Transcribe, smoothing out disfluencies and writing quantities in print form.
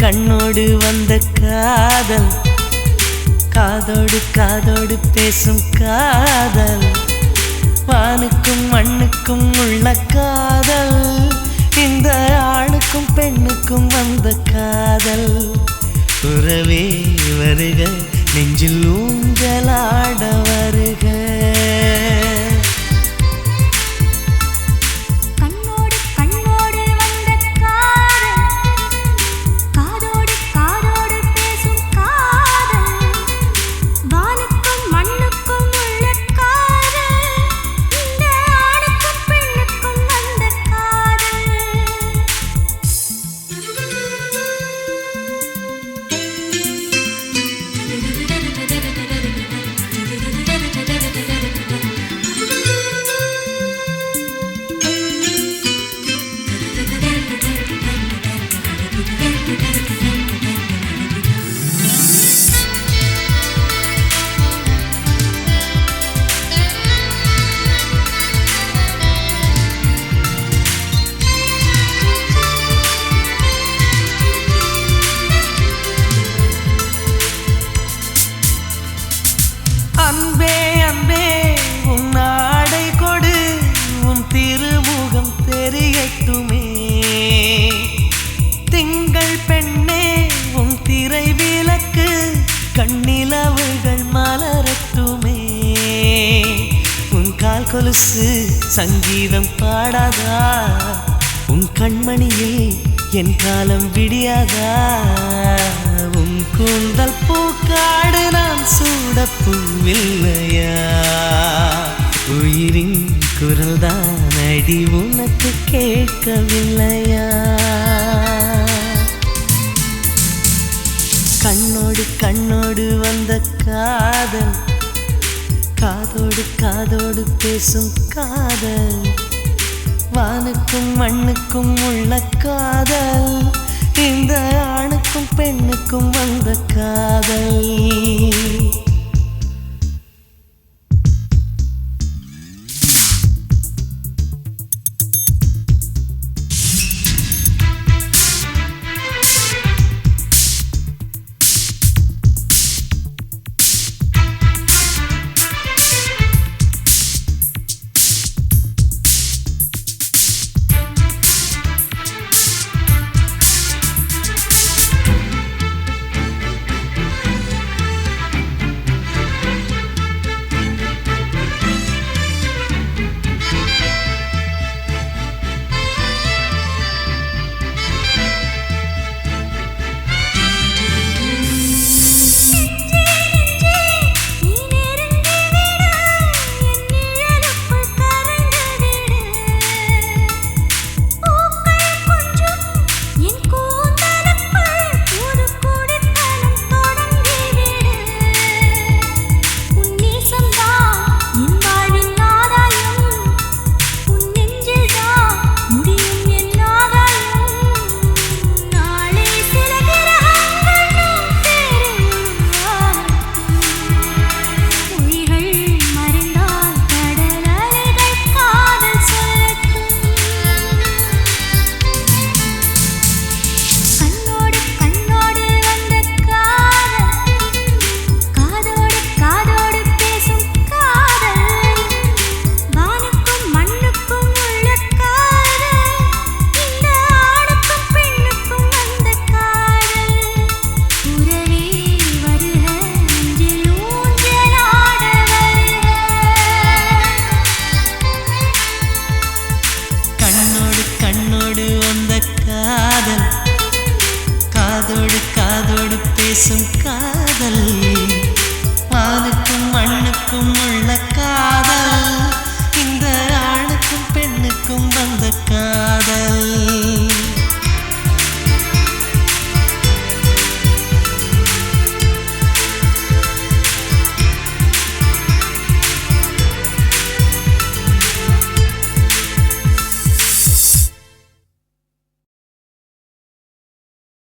கண்ணோடு வந்த காதல், காதோடு காதோடு பேசும் காதல், வானுக்கும் மண்ணுக்கும் உள்ள காதல், இந்த ஆணுக்கும் பெண்ணுக்கும் வந்த காதல். உறவே வருக, நெஞ்சில் ஊஞ்சலாட வருக. அன்பே அன்பே உன் ஆடை கொடு, உன் திருமுகம் தெரியட்டுமே. திங்கள் பெண்ணே உன் திரை விளக்கு, கண்ணிலவுகள் மலரட்டுமே. உன் கால் கொலுசு சங்கீதம் பாடாதா, உன் கண்மணியில் என் காலம் விடியாதா. உன் கூந்தல் பூக்காடு நான் சூடப்பூவில்லையா, உயிரின் குரல் தான் அடி உனக்கு கேட்கவில்லையா. கண்ணோடு கண்ணோடு வந்த காதல், காதோடு காதோடு பேசும் காதல், வானுக்கும் மண்ணுக்கும் உள்ள காதல், இந்த ஆணுக்கும் பெண்ணுக்கும் வந்த காதல். காதோடு காதோடு பேசும்